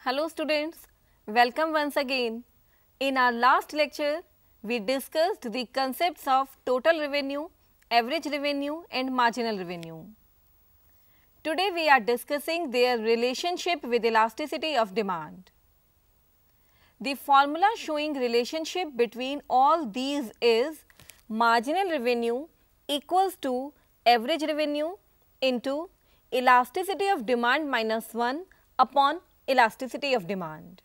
Hello students, welcome once again. In our last lecture, we discussed the concepts of total revenue, average revenue and marginal revenue. Today we are discussing their relationship with elasticity of demand. The formula showing relationship between all these is marginal revenue equals to average revenue into elasticity of demand minus 1 upon elasticity of demand.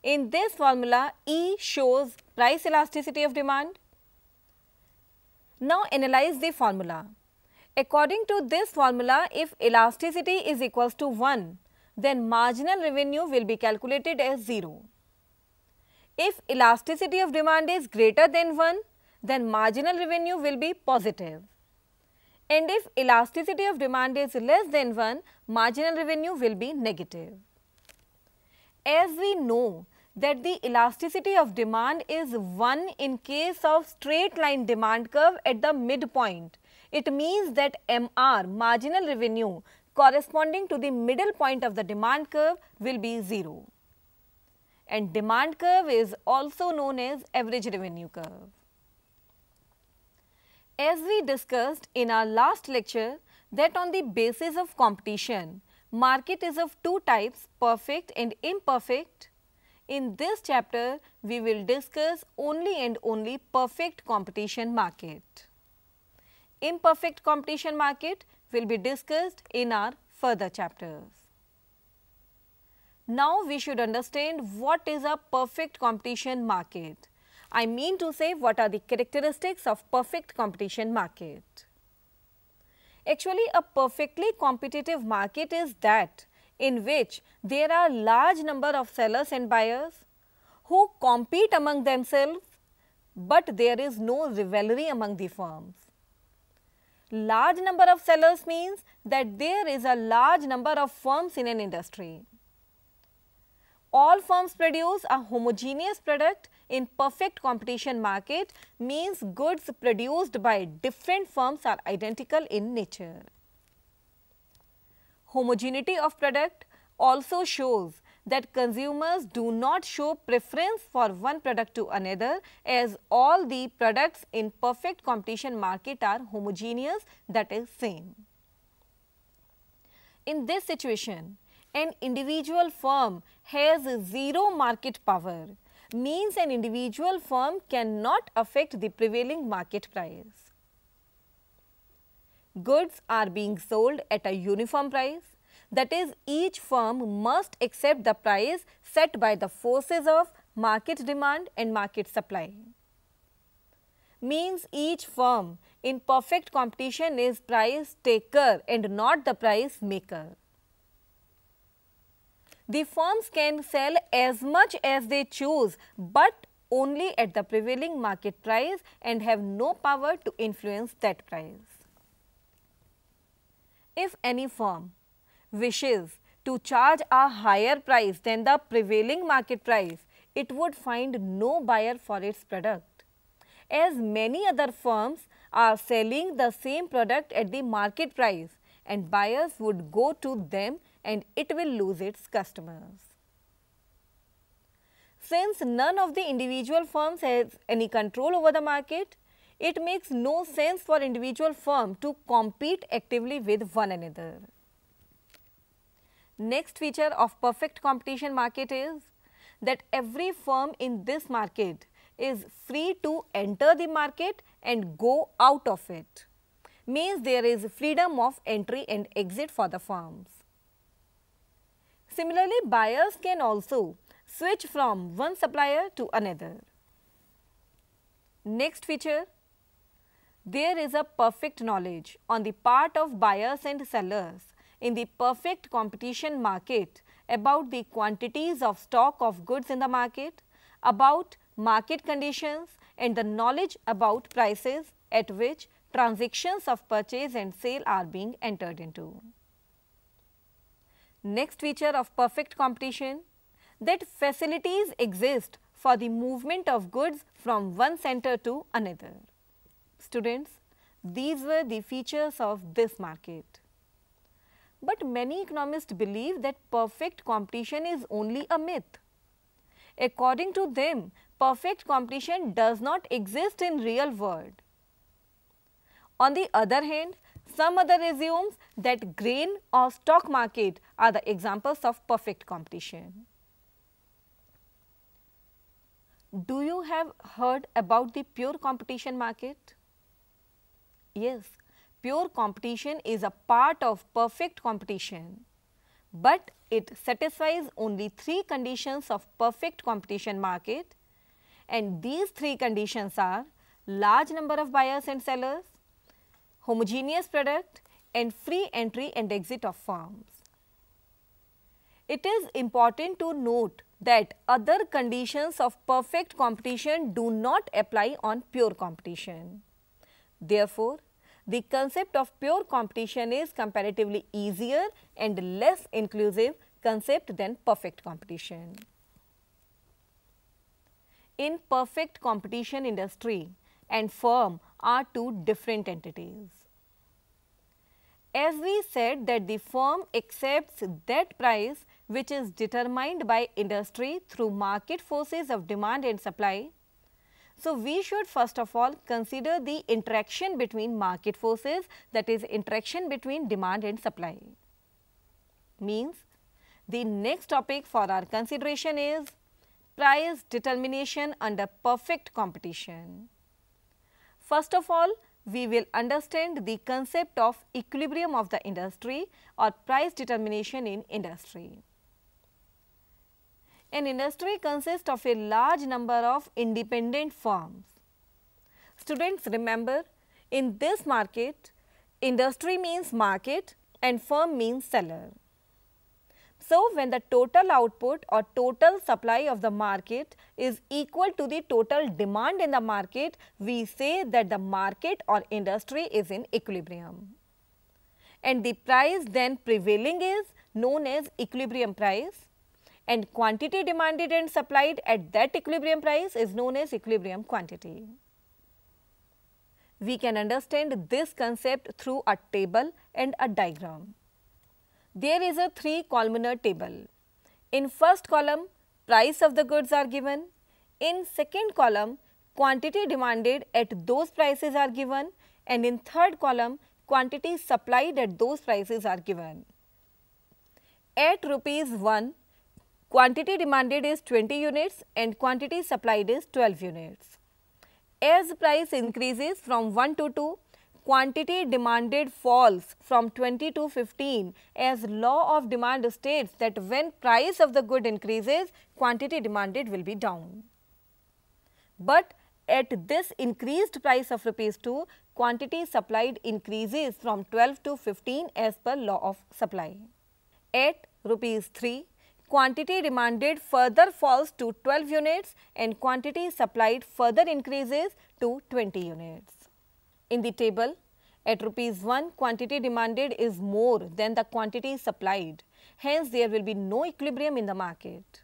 In this formula, E shows price elasticity of demand. Now analyze the formula. According to this formula, if elasticity is equals to 1, then marginal revenue will be calculated as 0. If elasticity of demand is greater than 1, then marginal revenue will be positive. And if elasticity of demand is less than 1, marginal revenue will be negative. As we know that the elasticity of demand is 1 in case of straight line demand curve at the midpoint, it means that MR, marginal revenue, corresponding to the middle point of the demand curve will be 0. And demand curve is also known as average revenue curve. As we discussed in our last lecture that on the basis of competition, market is of two types, perfect and imperfect. In this chapter, we will discuss only and only perfect competition market. Imperfect competition market will be discussed in our further chapters. Now we should understand what is a perfect competition market. I mean to say what are the characteristics of perfect competition market. Actually, a perfectly competitive market is that in which there are large number of sellers and buyers who compete among themselves, but there is no rivalry among the firms. Large number of sellers means that there is a large number of firms in an industry. All firms produce a homogeneous product in perfect competition market means goods produced by different firms are identical in nature. Homogeneity of product also shows that consumers do not show preference for one product to another as all the products in perfect competition market are homogeneous, that is same. In this situation, an individual firm has zero market power, means an individual firm cannot affect the prevailing market price. Goods are being sold at a uniform price, that is each firm must accept the price set by the forces of market demand and market supply. Means each firm in perfect competition is price taker and not the price maker. The firms can sell as much as they choose, but only at the prevailing market price and have no power to influence that price. If any firm wishes to charge a higher price than the prevailing market price, it would find no buyer for its product, as many other firms are selling the same product at the market price and buyers would go to them and it will lose its customers. Since none of the individual firms has any control over the market, it makes no sense for individual firm to compete actively with one another. Next feature of perfect competition market is that every firm in this market is free to enter the market and go out of it. Means there is freedom of entry and exit for the firms. Similarly, buyers can also switch from one supplier to another. Next feature, there is a perfect knowledge on the part of buyers and sellers in the perfect competition market about the quantities of stock of goods in the market, about market conditions and the knowledge about prices at which transactions of purchase and sale are being entered into. Next feature of perfect competition, that facilities exist for the movement of goods from one center to another. Students, these were the features of this market. But many economists believe that perfect competition is only a myth. According to them, perfect competition does not exist in real world. On the other hand, some other assumes that grain or stock market are the examples of perfect competition. Do you have heard about the pure competition market? Yes, pure competition is a part of perfect competition, but it satisfies only 3 conditions of perfect competition market, and these 3 conditions are large number of buyers and sellers, homogeneous product, and free entry and exit of firms. It is important to note that other conditions of perfect competition do not apply on pure competition. Therefore, the concept of pure competition is comparatively easier and less inclusive concept than perfect competition. In perfect competition, industry and firm are 2 different entities. As we said that the firm accepts that price which is determined by industry through market forces of demand and supply. So, we should first of all consider the interaction between market forces, that is interaction between demand and supply. Means the next topic for our consideration is price determination under perfect competition. First of all, we will understand the concept of equilibrium of the industry or price determination in industry. An industry consists of a large number of independent firms. Students, remember, in this market, industry means market and firm means seller. So, when the total output or total supply of the market is equal to the total demand in the market, we say that the market or industry is in equilibrium. And the price then prevailing is known as equilibrium price, and quantity demanded and supplied at that equilibrium price is known as equilibrium quantity. We can understand this concept through a table and a diagram. There is a 3-columnar table. In first column, price of the goods are given. In second column, quantity demanded at those prices are given, and in third column, quantity supplied at those prices are given. At rupees 1, quantity demanded is 20 units and quantity supplied is 12 units. As price increases from 1 to 2, quantity demanded falls from 20 to 15, as law of demand states that when price of the good increases, quantity demanded will be down. But at this increased price of rupees 2, quantity supplied increases from 12 to 15 as per law of supply. At rupees 3, quantity demanded further falls to 12 units and quantity supplied further increases to 20 units. In the table, at rupees 1, quantity demanded is more than the quantity supplied, hence there will be no equilibrium in the market.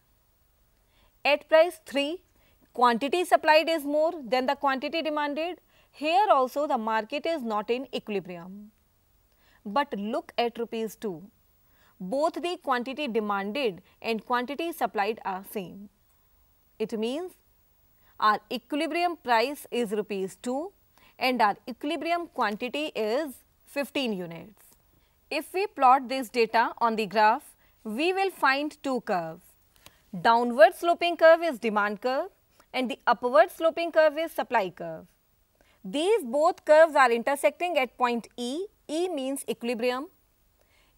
At price 3, quantity supplied is more than the quantity demanded, here also the market is not in equilibrium. But look at rupees 2, both the quantity demanded and quantity supplied are same. It means our equilibrium price is rupees 2 and our equilibrium quantity is 15 units. If we plot this data on the graph, we will find 2 curves. Downward sloping curve is demand curve and the upward sloping curve is supply curve. These both curves are intersecting at point E. E means equilibrium.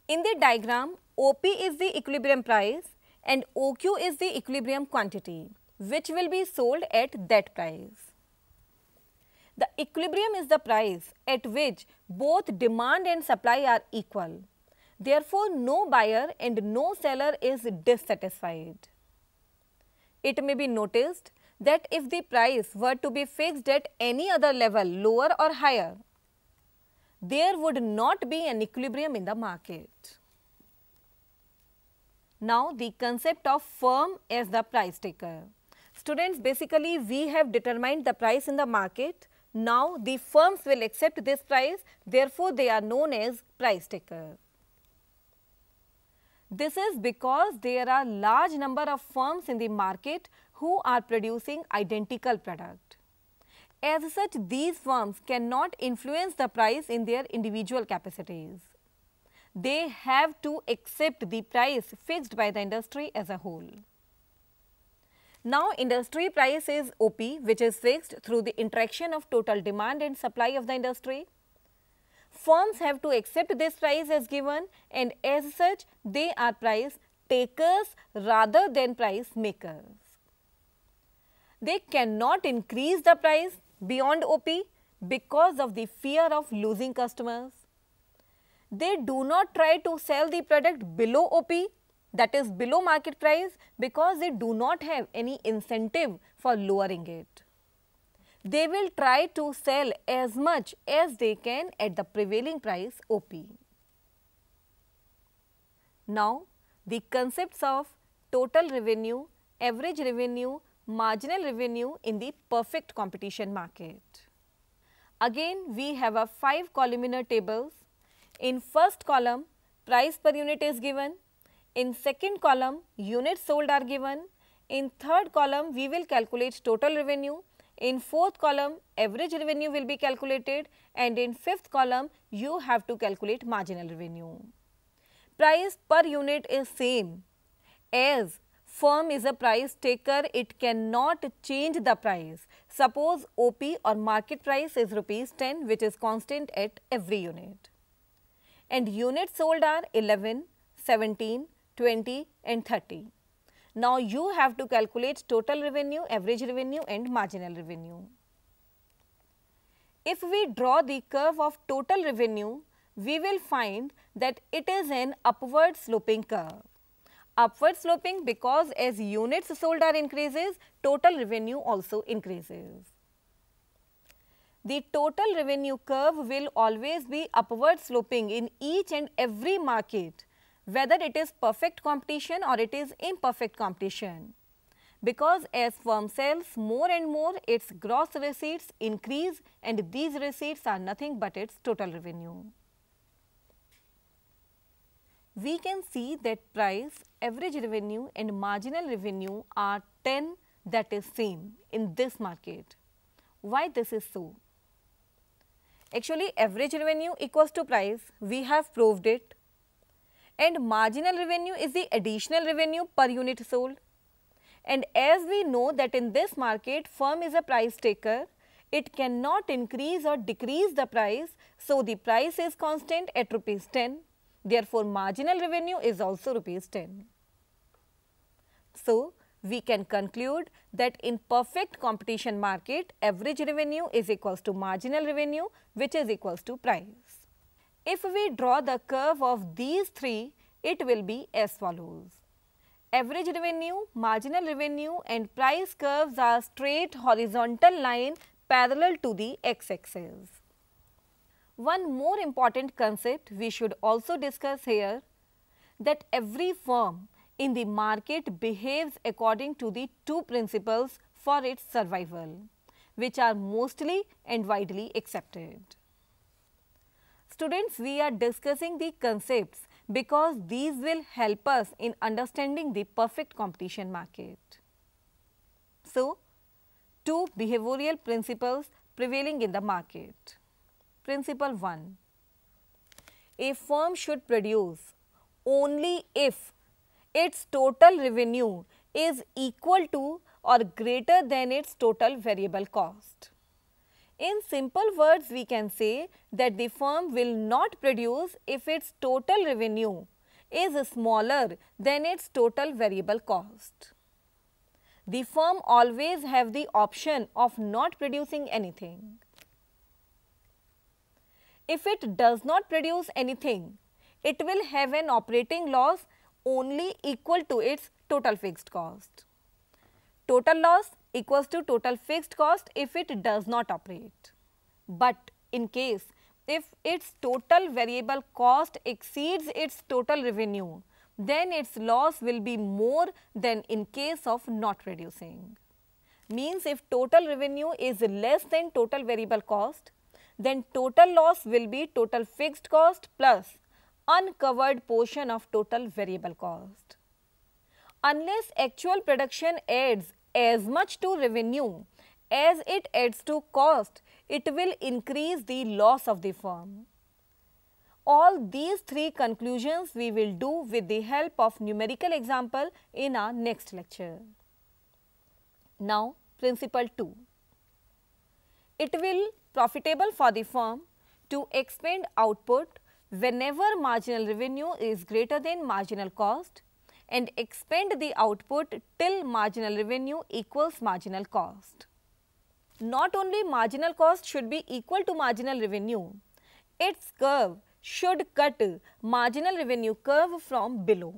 In the diagram, OP is the equilibrium price and OQ is the equilibrium quantity, which will be sold at that price. The equilibrium is the price at which both demand and supply are equal. Therefore, no buyer and no seller is dissatisfied. It may be noticed that if the price were to be fixed at any other level, lower or higher, there would not be an equilibrium in the market. Now, the concept of firm as the price taker. Students, basically we have determined the price in the market. Now, the firms will accept this price, therefore, they are known as price taker. This is because there are large number of firms in the market who are producing identical product. As such, these firms cannot influence the price in their individual capacities. They have to accept the price fixed by the industry as a whole. Now, industry price is OP, which is fixed through the interaction of total demand and supply of the industry. Firms have to accept this price as given, and as such, they are price takers rather than price makers. They cannot increase the price beyond OP because of the fear of losing customers. They do not try to sell the product below OP, that is below market price, because they do not have any incentive for lowering it. They will try to sell as much as they can at the prevailing price OP. Now, the concepts of total revenue, average revenue, marginal revenue in the perfect competition market. Again, we have a 5 columnar tables. In first column, price per unit is given. In second column, units sold are given. In third column, we will calculate total revenue. In fourth column, average revenue will be calculated, and in fifth column, you have to calculate marginal revenue. Price per unit is same. As firm is a price taker, it cannot change the price. Suppose OP or market price is ₹10, which is constant at every unit. And units sold are 11, 17, 20 and 30. Now, you have to calculate total revenue, average revenue and marginal revenue. If we draw the curve of total revenue, we will find that it is an upward sloping curve. Upward sloping because as units sold are increases, total revenue also increases. The total revenue curve will always be upward sloping in each and every market, whether it is perfect competition or it is imperfect competition, because as firm sells more and more, its gross receipts increase, and these receipts are nothing but its total revenue. We can see that price, average revenue and marginal revenue are 10, that is same in this market. Why this is so? Actually, average revenue equals to price, we have proved it, and marginal revenue is the additional revenue per unit sold. And as we know that in this market, firm is a price taker, it cannot increase or decrease the price, so the price is constant at ₹10. Therefore, marginal revenue is also ₹10. So, we can conclude that in perfect competition market, average revenue is equals to marginal revenue, which is equals to price. If we draw the curve of these three, it will be as follows. Average revenue, marginal revenue and price curves are straight horizontal line parallel to the x-axis. One more important concept we should also discuss here, that every firm in the market behaves according to the two principles for its survival, which are mostly and widely accepted. Students, we are discussing the concepts because these will help us in understanding the perfect competition market. So, two behavioral principles prevailing in the market. Principle 1. A firm should produce only if its total revenue is equal to or greater than its total variable cost. In simple words, we can say that the firm will not produce if its total revenue is smaller than its total variable cost. The firm always have the option of not producing anything. If it does not produce anything, it will have an operating loss only equal to its total fixed cost. Total loss equals to total fixed cost if it does not operate. But in case if its total variable cost exceeds its total revenue, then its loss will be more than in case of not producing. Means if total revenue is less than total variable cost, then total loss will be total fixed cost plus uncovered portion of total variable cost. Unless actual production adds as much to revenue as it adds to cost, it will increase the loss of the firm. All these three conclusions we will do with the help of numerical example in our next lecture. Now, principle 2. It will profitable for the firm to expand output whenever marginal revenue is greater than marginal cost and expand the output till marginal revenue equals marginal cost. Not only marginal cost should be equal to marginal revenue, its curve should cut marginal revenue curve from below.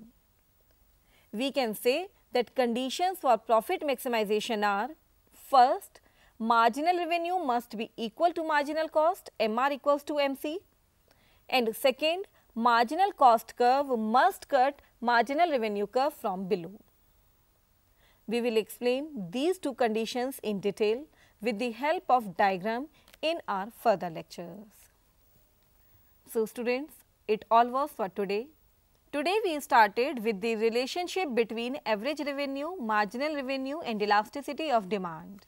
We can say that conditions for profit maximization are: first, marginal revenue must be equal to marginal cost, MR equals to MC, and second, marginal cost curve must cut marginal revenue curve from below. We will explain these two conditions in detail with the help of diagram in our further lectures. So students, it all was for today. Today we started with the relationship between average revenue, marginal revenue and elasticity of demand.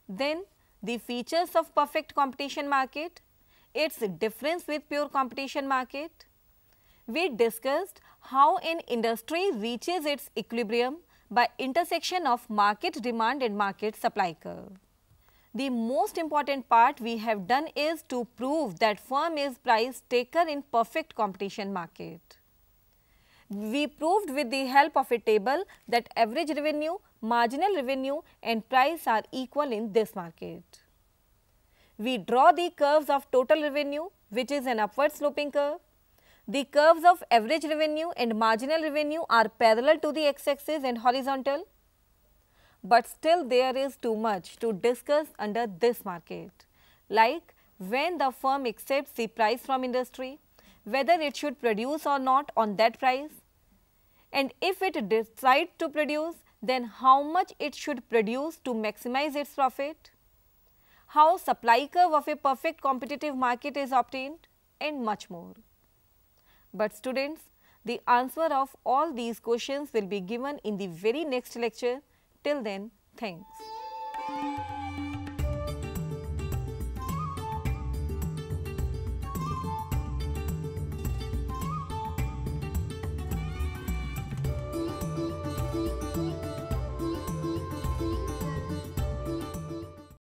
Then the features of perfect competition market, its difference with pure competition market. We discussed how an industry reaches its equilibrium by intersection of market demand and market supply curve. The most important part we have done is to prove that firm is price taker in perfect competition market. We proved with the help of a table that average revenue, marginal revenue and price are equal in this market. We draw the curves of total revenue, which is an upward sloping curve. The curves of average revenue and marginal revenue are parallel to the x-axis and horizontal. But still there is too much to discuss under this market, like when the firm accepts the price from industry, whether it should produce or not on that price, and if it decides to produce, then how much it should produce to maximize its profit, how supply curve of a perfect competitive market is obtained, and much more. But students, the answer of all these questions will be given in the very next lecture. Till then, thanks.